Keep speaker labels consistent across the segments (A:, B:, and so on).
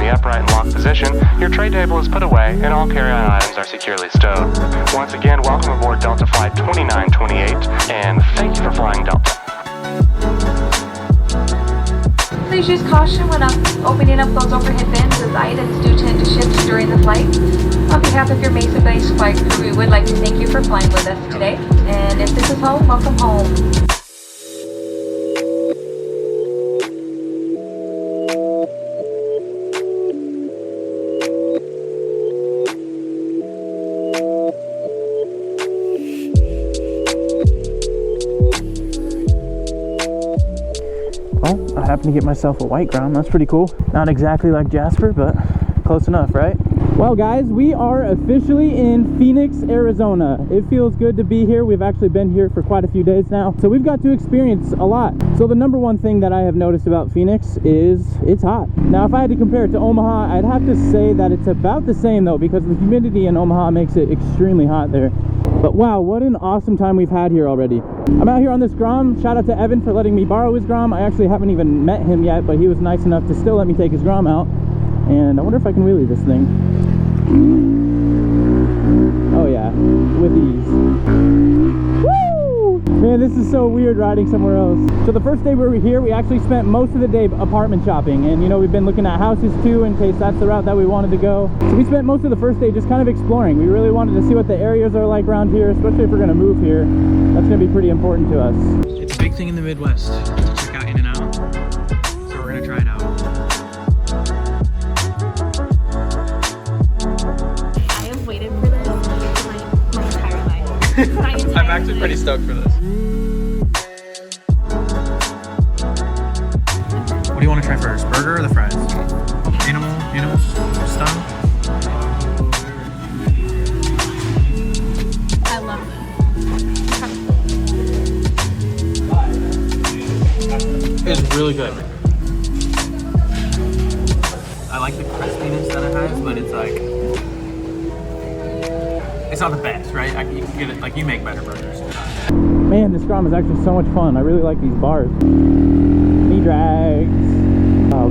A: the upright and locked position, your tray table is put away and all carry-on items are securely stowed. Once again, welcome aboard Delta Flight 2928, and thank you for flying Delta.
B: Please use caution when opening up those overhead bins as items do tend to shift during the flight. On behalf of your Mesa-based flight crew, we would like to thank you for flying with us today. And if this is home, welcome home.
C: Well, I happened to get myself a white Grom. That's pretty cool. Not exactly like Jasper, but close enough, right? Well, guys, we are officially in Phoenix, Arizona. It feels good to be here. We've actually been here for quite a few days now, so we've got to experience a lot. So the number one thing that I have noticed about Phoenix is it's hot. Now, if I had to compare it to Omaha, I'd have to say that it's about the same though, because the humidity in Omaha makes it extremely hot there. But wow, what an awesome time we've had here already. I'm out here on this Grom. Shout out to Evan for letting me borrow his Grom. I actually haven't even met him yet, but he was nice enough to still let me take his Grom out. And I wonder if I can wheelie this thing. Oh yeah, with ease. Woo! Man, this is so weird riding somewhere else. So the first day we were here, we actually spent most of the day apartment shopping. And you know, we've been looking at houses too, in case that's the route that we wanted to go. So we spent most of the first day just kind of exploring. We really wanted to see what the areas are like around here, especially if we're gonna move here. That's gonna be pretty important to us.
D: It's a big thing in the Midwest to check out In-N-Out. So we're gonna try it out. I'm actually pretty stoked for this. What do you want to try first? Burger or the fries? Animal style?
E: I love
D: It's really good. I like the crispiness that it has, but it's like, it's not the best, right? You can get it, like, you make better burgers.
C: Man, this Grom is actually so much fun. I really like these bars. Knee drags.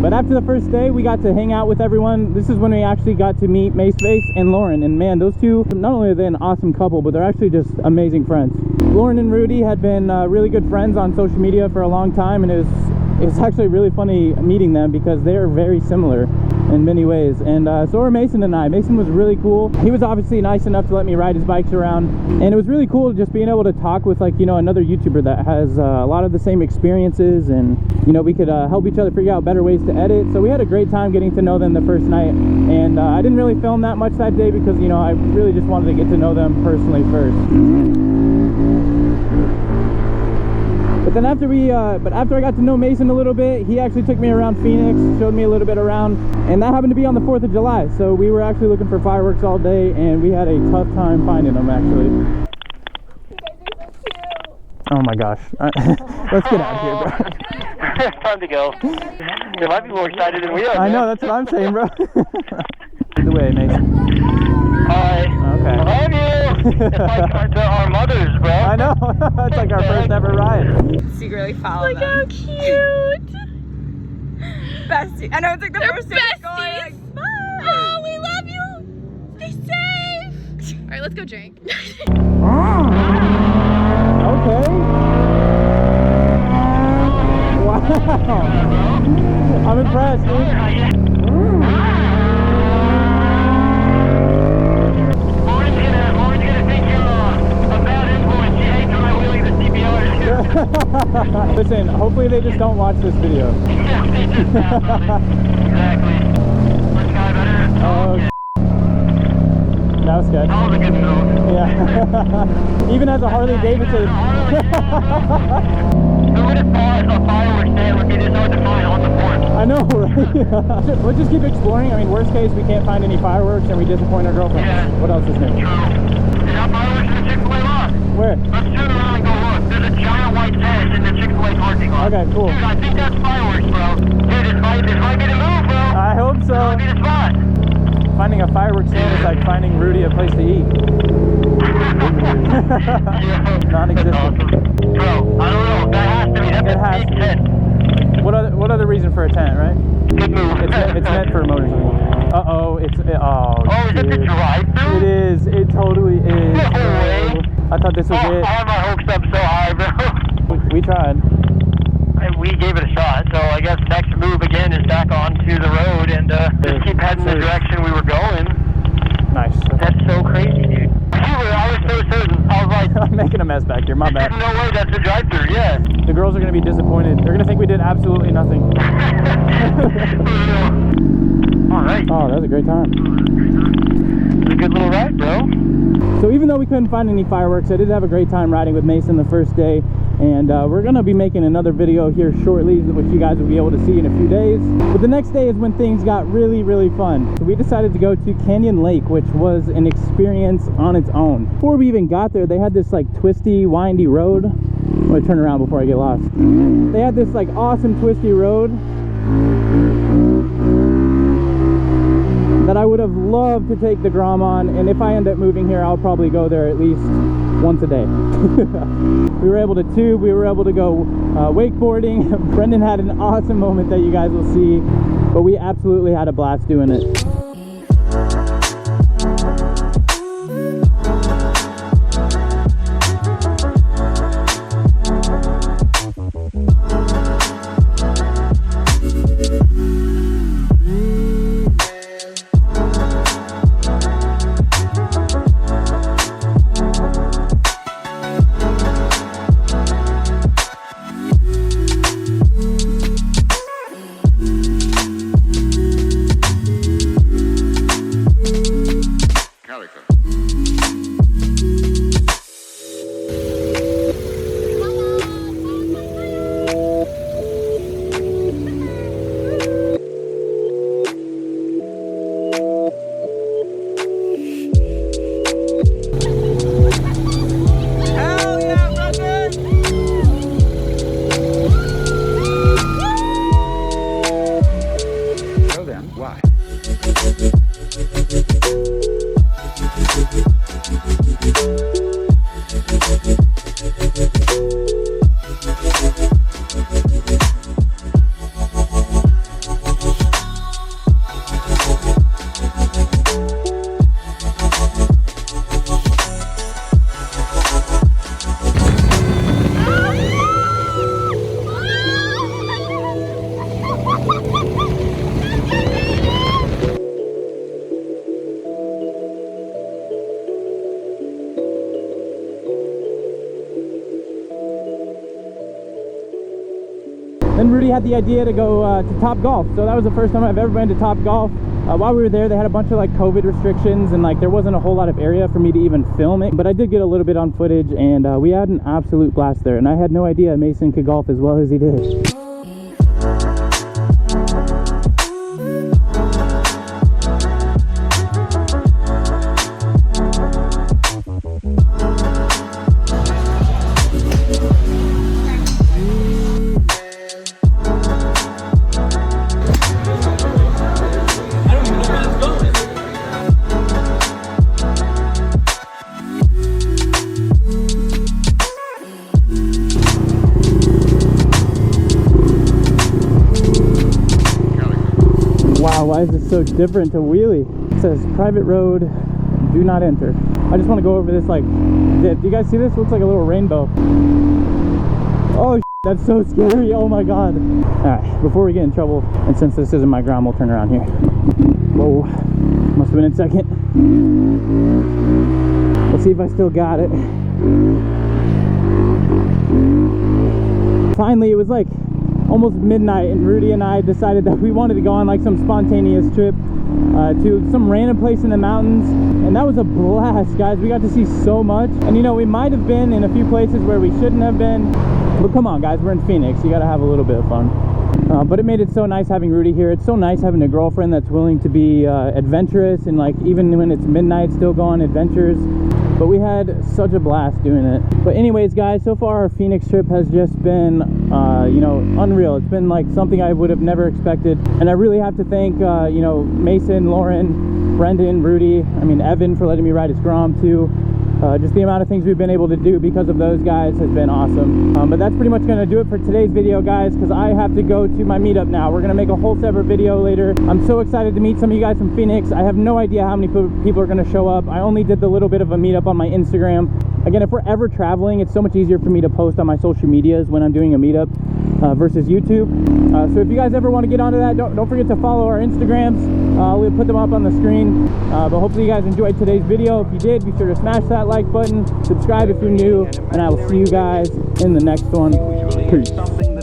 C: But after the first day, we got to hang out with everyone. This is when we actually got to meet Mace and Lauren. And man, those two, not only are they an awesome couple, but they're actually just amazing friends. Lauren and Rudi had been really good friends on social media for a long time, and it was actually really funny meeting them because they are very similar in many ways. And so were Mason and I. Mason was really cool. He was obviously nice enough to let me ride his bikes around, and it was really cool just being able to talk with, like, you know, another YouTuber that has a lot of the same experiences, and you know, we could help each other figure out better ways to edit. So we had a great time getting to know them the first night, and I didn't really film that much that day because, you know, I really just wanted to get to know them personally first. But then after I got to know Mason a little bit, he actually took me around Phoenix, showed me a little bit around, and that happened to be on the 4th of July. So we were actually looking for fireworks all day, and we had a tough time finding them, actually.
E: You guys are so cute.
C: Oh my gosh. Let's get out of here, bro.
F: It's time to go. You might be more excited than we are.
C: I know, that's what I'm saying, bro. The way, Mason.
F: Hi.
C: Okay.
F: I love you. It's like our mothers, bro.
C: I know. It's like our first ever ride.
E: Secretly follow them. Look how cute. Bestie. I know it's like the first day it's going. Like, bye. Oh, we love you. Stay safe. All right, let's go drink.
C: Okay. Wow. I'm impressed, dude. Listen, hopefully they just don't watch this video.
F: Exactly. First guy better.
C: Oh, that was good.
F: That was a good move.
C: Yeah. Even as a Harley Davidson.
F: Who would have thought a fireworks day would be this hard to find on the 4th?
C: I know, right? We'll just keep exploring. I mean, worst case, we can't find any fireworks and we disappoint our girlfriends.
F: Yeah.
C: What else is new?
F: True. Is that fireworks in the Chick-fil-A lot?
C: Where?
F: Let's turn around and go look. There's a giant white tent in the Chick-fil-A parking lot.
C: Okay, cool.
F: Dude, I think that's fireworks, bro. Dude, this might be the move, bro.
C: I hope so.
F: This might be the spot.
C: Finding a fireworks stand is like finding Rudi a place to eat. Non-existent.
F: Bro, I don't know. That has to be. That's
C: It
F: a
C: has
F: big
C: to be.
F: tent.
C: What other reason for a tent, right?
F: Good move.
C: It's meant for motorcycles. Oh, is it the drive-through?
F: It
C: is. It totally is.
F: No way.
C: I thought this was it.
F: I had my hopes up so high, bro.
C: We tried.
F: We gave it a shot, so I guess next move again is back onto the road and just keep heading the direction we were going.
C: Nice.
F: That's so crazy, dude. I was so certain. I was like,
C: I'm making a mess back here. My bad.
F: there's no way that's a drive-through, yeah.
C: The girls are going to be disappointed. They're going to think we did absolutely nothing.
F: All right.
C: Oh, that was a great time.
F: It's a good little ride, bro.
C: So even though we couldn't find any fireworks, I did have a great time riding with Mason the first day. And we're going to be making another video here shortly, which you guys will be able to see in a few days. But the next day is when things got really, really fun. So we decided to go to Canyon Lake, which was an experience on its own. Before we even got there, they had this like twisty, windy road. I'm going to turn around before I get lost. They had this like awesome twisty road that I would have loved to take the Grom on, and if I end up moving here, I'll probably go there at least once a day. We were able to tube, we were able to go wakeboarding. Brendan had an awesome moment that you guys will see, but we absolutely had a blast doing it. Then Rudi had the idea to go to Top Golf. So that was the first time I've ever been to Top Golf. While we were there, they had a bunch of like COVID restrictions, and like there wasn't a whole lot of area for me to even film it. But I did get a little bit on footage, and we had an absolute blast there. And I had no idea Mason could golf as well as he did. Why is it so different to wheelie? It says private road, do not enter. I just want to go over this like dip. Do you guys see this? It looks like a little rainbow. Oh, that's so scary. Oh my god. Alright, before we get in trouble, and since this isn't my ground, we'll turn around here. Whoa, must have been in second. Let's see if I still got it. Finally, it was like almost midnight, and Rudi and I decided that we wanted to go on like some spontaneous trip to some random place in the mountains, and that was a blast, guys. We got to see so much, and you know, we might have been in a few places where we shouldn't have been, but come on guys, we're in Phoenix, you gotta have a little bit of fun. But it made it so nice having Rudi here. It's so nice having a girlfriend that's willing to be adventurous, and like even when it's midnight still go on adventures. But we had such a blast doing it. But anyways guys, so far our Phoenix trip has just been you know, unreal. It's been like something I would have never expected, and I really have to thank you know, Mason, Lauren, Brendan, Rudi, I mean Evan for letting me ride his Grom too. Just the amount of things we've been able to do because of those guys has been awesome. But that's pretty much going to do it for today's video, guys, because I have to go to my meetup now. We're going to make a whole separate video later. I'm so excited to meet some of you guys from Phoenix. I have no idea how many people are going to show up. I only did the little bit of a meetup on my Instagram. Again, if we're ever traveling, it's so much easier for me to post on my social medias when I'm doing a meetup versus YouTube. So if you guys ever want to get onto that, don't forget to follow our Instagrams. We'll put them up on the screen. But hopefully you guys enjoyed today's video. If you did, be sure to smash that like button, subscribe if you're new, and I will see you guys in the next one. Peace.